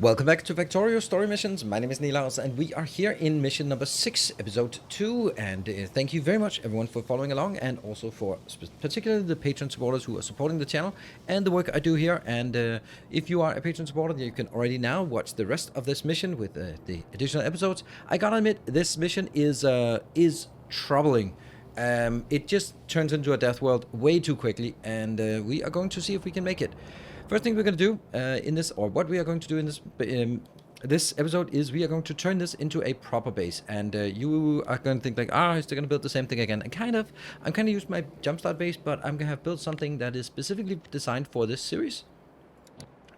Welcome back to Factorio Story Missions. My name is Nilaus, and we are here in mission number 6, episode 2. And thank you very much, everyone, for following along, and also for particularly the patron supporters who are supporting the channel and the work I do here. And if you are a patron supporter, you can already now watch the rest of this mission with the additional episodes. I gotta admit, this mission is troubling. It just turns into a death world way too quickly, and we are going to see if we can make it. First thing we're going to do what we are going to do in this episode is we are going to turn this into a proper base. And you are going to think like, is they going to build the same thing again? I'm kind of used my jumpstart base, but I'm going to have built something that is specifically designed for this series.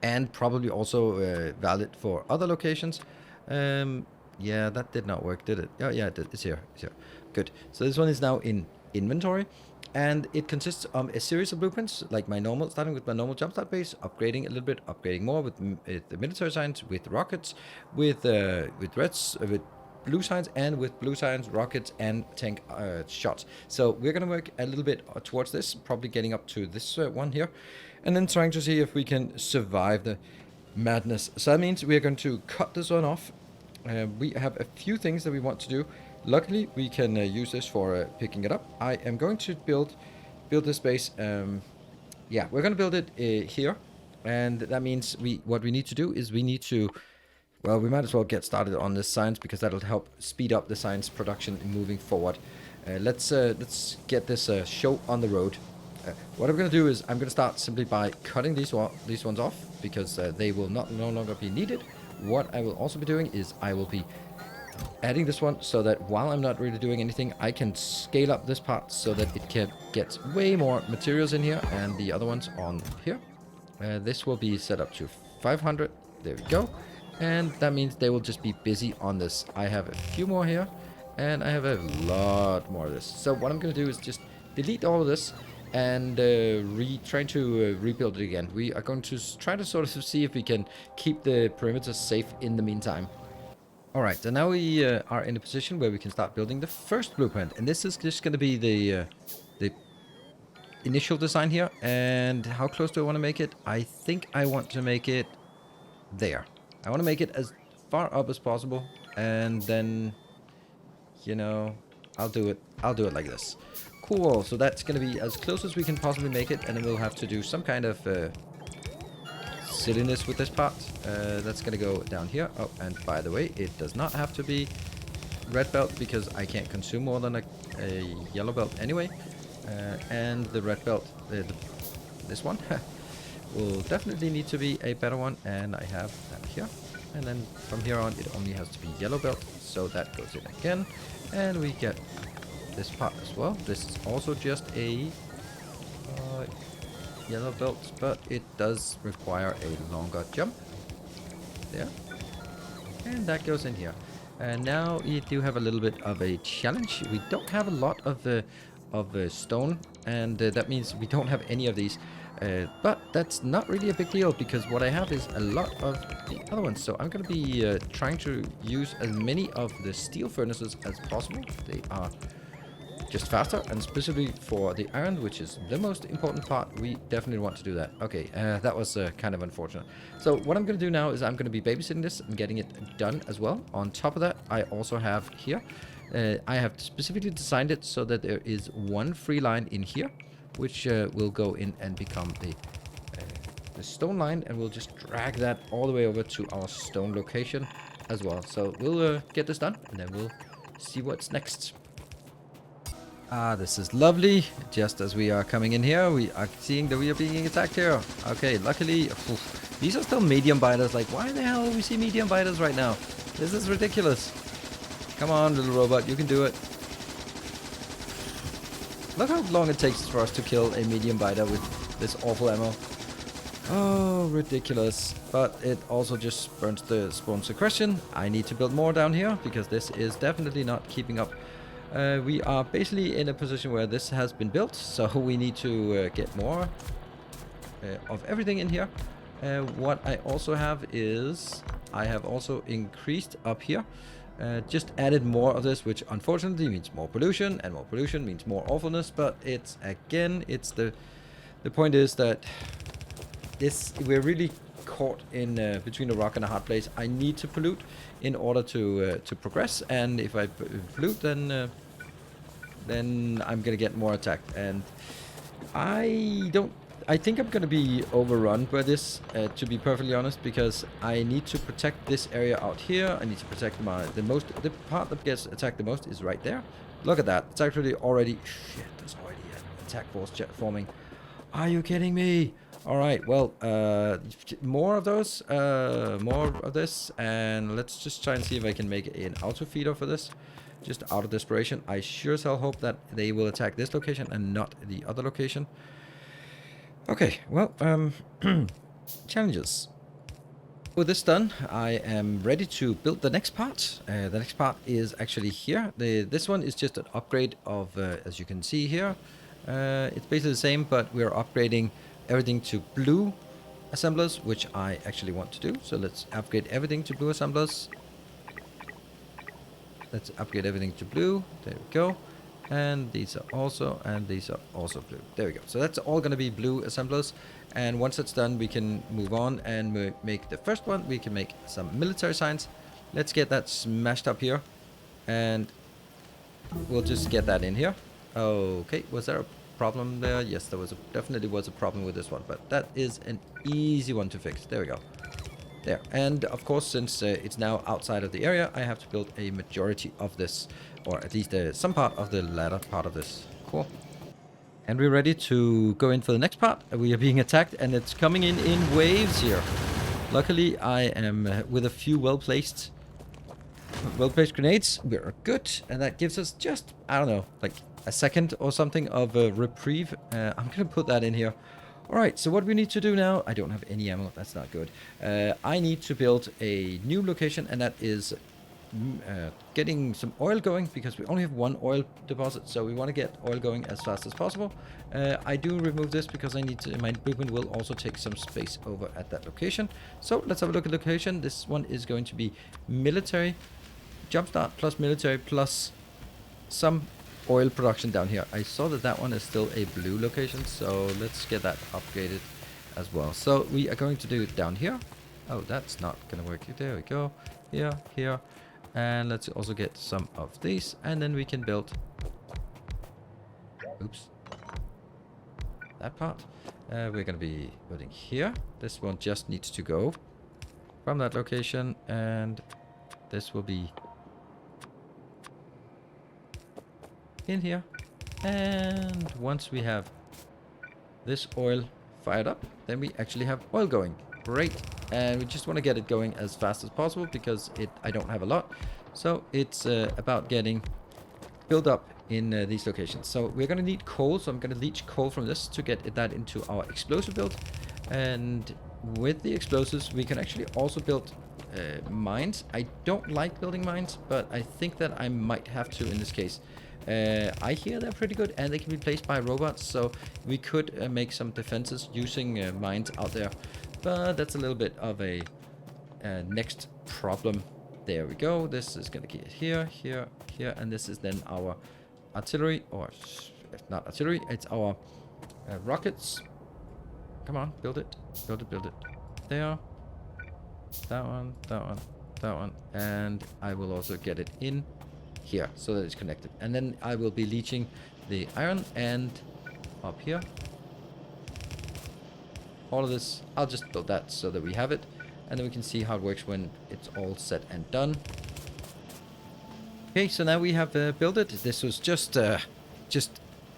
And probably also valid for other locations. Yeah, that did not work, did it? Oh, yeah, it did. It's here. Good. So this one is now in inventory. And it consists of a series of blueprints, like starting with my normal jumpstart base, upgrading a little bit, upgrading more with the military science, with rockets, with blue science, and with blue science, rockets, and tank shots. So we're going to work a little bit towards this, probably getting up to this one here, and then trying to see if we can survive the madness. So that means we are going to cut this one off. We have a few things that we want to do. Luckily, we can use this for picking it up. I am going to build this base. Yeah, we're going to build it here. And that means what we need to do is we might as well get started on this science, because that'll help speed up the science production moving forward. Let's get this show on the road. What I'm going to do is I'm going to start simply by cutting these ones off, because they will no longer be needed. What I will also be doing is I will be adding this one, so that while I'm not really doing anything, I can scale up this part so that it can get way more materials in here, and the other ones on here. This will be set up to 500. There we go. And that means they will just be busy on this. I have a few more here, and I have a lot more of this. So what I'm going to do is just delete all of this and trying to rebuild it again. We are going to try to sort of see if we can keep the perimeter safe in the meantime. Alright, so now we are in a position where we can start building the first blueprint. And this is just going to be the initial design here. And how close do I want to make it? I think I want to make it there. I want to make it as far up as possible. And then, I'll do it like this. Cool, so that's going to be as close as we can possibly make it. And then we'll have to do some kind of silliness with this part. That's gonna go down here. Oh, and by the way, it does not have to be red belt, because I can't consume more than a yellow belt anyway. And the red belt, this one, will definitely need to be a better one, and I have that here. And then from here on, it only has to be yellow belt, so that goes in again. And we get this part as well. This is also just a yellow belt, but it does require a longer jump. There. And that goes in here. And now we do have a little bit of a challenge. We don't have a lot of stone, and that means we don't have any of these. But that's not really a big deal, because what I have is a lot of the other ones. So I'm going to be trying to use as many of the steel furnaces as possible. They are just faster, and specifically for the iron, which is the most important part, we definitely want to do that. Okay, that was kind of unfortunate. So what I'm going to do now is I'm going to be babysitting this and getting it done as well. On top of that, I also have here, I have specifically designed it so that there is one free line in here, which will go in and become the stone line, and we'll just drag that all the way over to our stone location as well. So we'll get this done, and then we'll see what's next. This is lovely. Just as we are coming in here, we are seeing that we are being attacked here. Okay, luckily, these are still medium biters. Like, why the hell do we see medium biters right now? This is ridiculous. Come on, little robot, you can do it. Look how long it takes for us to kill a medium biter with this awful ammo. Oh, ridiculous. But it also just spawns the question. I need to build more down here, because this is definitely not keeping up. We are basically in a position where this has been built, so we need to get more of everything in here. What I also have is I have also increased up here, just added more of this, which unfortunately means more pollution, and more pollution means more awfulness. But it's the point is that we're really caught in between a rock and a hard place. I need to pollute in order to progress, and if I pollute, then I'm gonna get more attacked, and I think I'm gonna be overrun by this, to be perfectly honest, because I need to protect this area out here. I need to protect the part that gets attacked the most is right there. Look at that. It's actually already... Shit, there's already an attack force forming. Are you kidding me? Alright, well, more of those, more of this, and let's just try and see if I can make an auto feeder for this. Just out of desperation. I sure as hell hope that they will attack this location and not the other location. Okay, well, challenges. With this done, I am ready to build the next part. The next part is actually here. This one is just an upgrade of, as you can see here, it's basically the same, but we're upgrading everything to blue assemblers, which I actually want to do. So let's upgrade everything to blue assemblers. Let's upgrade everything to blue. There we go. And these are also blue. There we go. So that's all going to be blue assemblers. And once it's done, we can move on and make the first one. We can make some military signs. Let's get that smashed up here. And we'll just get that in here. Okay, was there a problem there? Yes, there was definitely was a problem with this one, but that is an easy one to fix. There we go. There. And of course, since it's now outside of the area, I have to build a majority of this, or at least some part of the latter part of this. Cool. And we're ready to go in for the next part. We are being attacked, and it's coming in waves here. Luckily, I am with a few well-placed grenades. We're good, and that gives us just, I don't know, like a second or something of a reprieve. I'm gonna put that in here. Alright, so what we need to do now, I don't have any ammo, that's not good. I need to build a new location, and that is getting some oil going, because we only have one oil deposit, so we want to get oil going as fast as possible. I do remove this because I need to, my movement will also take some space over at that location. So let's have a look at the location. This one is going to be military, jumpstart plus military plus some oil production down here. I saw that that one is still a blue location, so let's get that upgraded as well. So we are going to do it down here. Oh, that's not gonna work. There we go. Here, here, and let's also get some of these, and then we can build, oops, that part. We're gonna be building here. This one just needs to go from that location, and this will be in here. And once we have this oil fired up, then we actually have oil going. Great. And we just want to get it going as fast as possible, because I don't have a lot. So it's about getting built up in these locations. So we're going to need coal, so I'm going to leach coal from this to get that into our explosive build. And with the explosives, we can actually also build mines. I don't like building mines, but I think that I might have to in this case. I hear they're pretty good, and they can be placed by robots, so we could make some defenses using mines out there, but that's a little bit of a next problem. There we go. This is going to get here, here, here, and this is then our artillery, or not artillery, it's our rockets. Come on, build it, build it, build it. There, that one, that one, that one, and I will also get it in here so that it's connected, and then I will be leaching the iron, and up here all of this, I'll just build that so that we have it, and then we can see how it works when it's all set and done. Okay, so now we have built it. This was just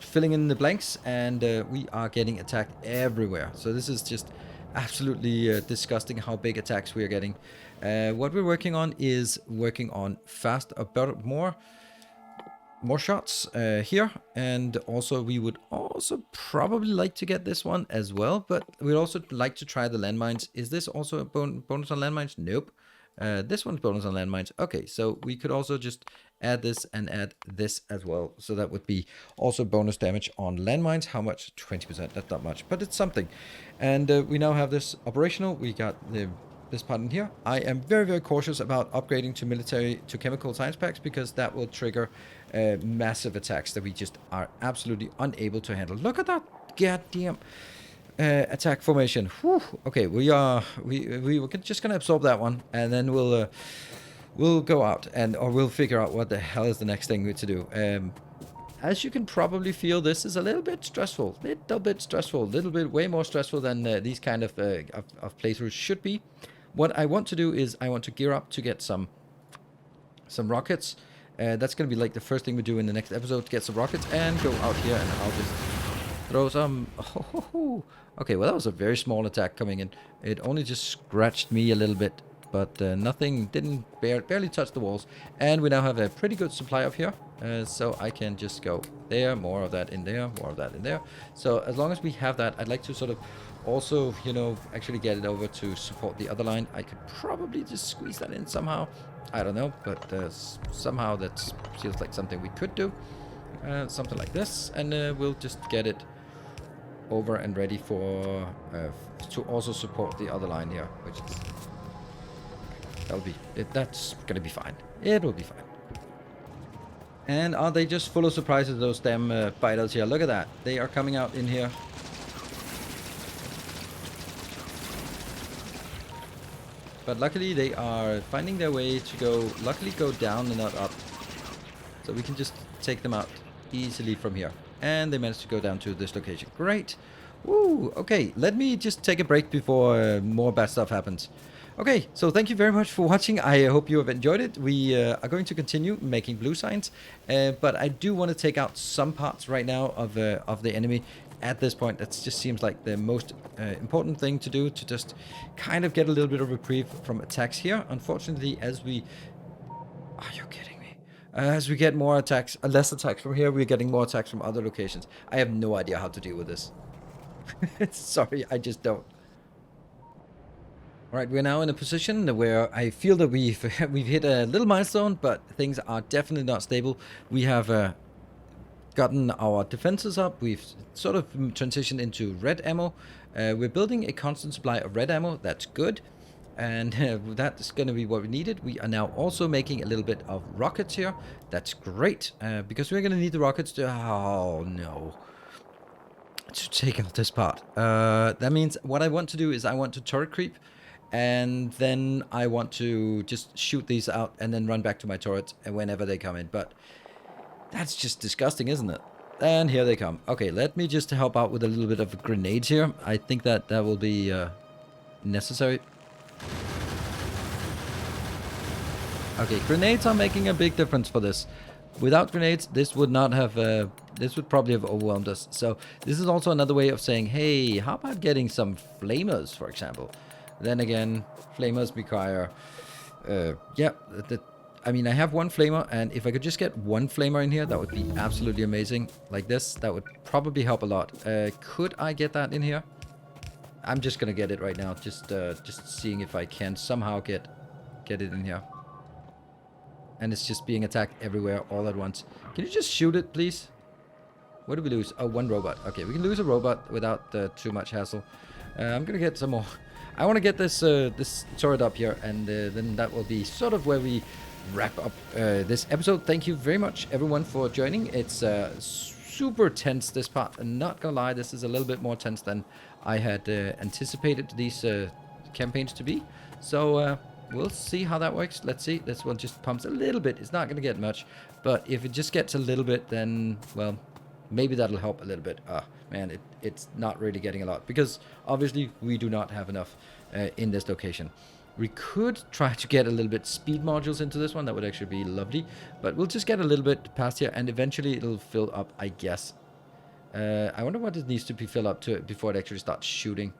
filling in the blanks, and we are getting attacked everywhere. So this is just absolutely disgusting how big attacks we are getting. What we're working on is working on fast, about more shots here, and also we would also probably like to get this one as well, but we'd also like to try the landmines. Is this also a bonus on landmines? Nope. This one's bonus on landmines. Okay, so we could also just add this and add this as well, so that would be also bonus damage on landmines. How much? 20%. That's not much, but it's something. And we now have this operational. We got this part in here. I am very, very cautious about upgrading to military, to chemical science packs, because that will trigger massive attacks that we just are absolutely unable to handle. Look at that. Goddamn. attack formation. Whew. Okay, we we're just gonna absorb that one, and then we'll go out or we'll figure out what the hell is the next thing to do. As you can probably feel, this is a little bit stressful, little bit way more stressful than these kind of playthroughs should be. What I want to do is I want to gear up to get some rockets. That's going to be like the first thing we do in the next episode, get some rockets and go out here, and I'll just throw some... Oh, okay, well that was a very small attack coming in. It only just scratched me a little bit, but nothing, barely touch the walls. And we now have a pretty good supply up here. So I can just go there, more of that in there, more of that in there. So as long as we have that, I'd like to sort of also, you know, actually get it over to support the other line. I could probably just squeeze that in somehow. I don't know, but somehow that feels like something we could do. Something like this, and we'll just get it over and ready for to also support the other line here, which is that's gonna be fine. It will be fine. And are they just full of surprises, those damn fighters here? Look at that. They are coming out in here. But luckily they are finding their way to go down and not up. So we can just take them out easily from here. And they managed to go down to this location. Great. Woo. Okay, let me just take a break before more bad stuff happens. Okay, so thank you very much for watching. I hope you have enjoyed it. We are going to continue making blue signs, but I do want to take out some parts right now of the enemy. At this point, that just seems like the most important thing to do, to just kind of get a little bit of reprieve from attacks here. Unfortunately, as we... Are you kidding me? As we get more attacks, less attacks from here, we're getting more attacks from other locations. I have no idea how to deal with this. Sorry, I just don't. Alright, we're now in a position where I feel that we've hit a little milestone, but things are definitely not stable. We have gotten our defenses up. We've sort of transitioned into red ammo. We're building a constant supply of red ammo. That's good. And that's going to be what we needed. We are now also making a little bit of rockets here. That's great, because we're going to need the rockets to... Oh, no. To take out this part. That means what I want to do is I want to turret creep. And then I want to just shoot these out and then run back to my turrets whenever they come in. But that's just disgusting, isn't it? And here they come. Okay, let me just help out with a little bit of grenades here. I think that will be necessary. Okay, grenades are making a big difference for this. Without grenades, this would not have... this would probably have overwhelmed us. So this is also another way of saying, hey, how about getting some flamers, for example? Then again, flamers require... I mean, I have one flamer, and if I could just get one flamer in here, that would be absolutely amazing. Like this, that would probably help a lot. Could I get that in here? I'm just gonna get it right now. Just seeing if I can somehow get it in here. And it's just being attacked everywhere all at once. Can you just shoot it, please? What did we lose? Oh, one robot. Okay, we can lose a robot without too much hassle. I'm gonna get some more. I want to get this this turret up here, and then that will be sort of where we wrap up this episode. Thank you very much, everyone, for joining. It's super tense, this part. I'm not gonna lie, this is a little bit more tense than I had anticipated these campaigns to be. So we'll see how that works. Let's see. This one just pumps a little bit. It's not gonna get much, but if it just gets a little bit, then, well, maybe that'll help a little bit. Man, it's not really getting a lot, because obviously we do not have enough in this location. We could try to get a little bit speed modules into this one. That would actually be lovely, but we'll just get a little bit past here, and eventually it'll fill up, I guess. I wonder what it needs to be filled up to before it actually starts shooting.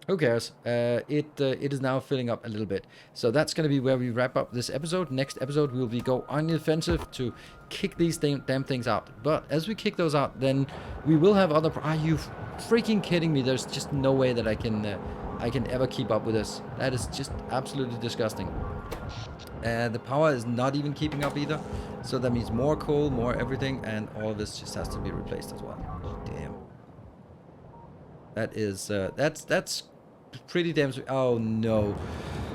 Who cares? It is now filling up a little bit. So that's going to be where we wrap up this episode. Next episode, we'll be go on the offensive to kick these damn things out. But as we kick those out, then we will have other... Are you freaking kidding me? There's just no way that I can ever keep up with this. That is just absolutely disgusting. The power is not even keeping up either. So that means more coal, more everything, and all of this just has to be replaced as well. Damn. That is... that's pretty damn sweet. Oh no.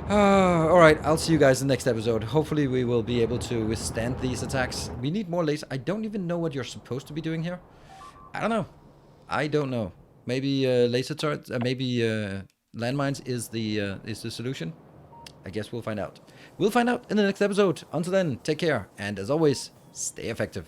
Alright, I'll see you guys in the next episode. Hopefully we will be able to withstand these attacks. We need more lasers. I don't even know what you're supposed to be doing here. I don't know. Maybe laser turrets, maybe landmines is the solution. I guess we'll find out. We'll find out in the next episode. Until then, take care, and as always, stay effective.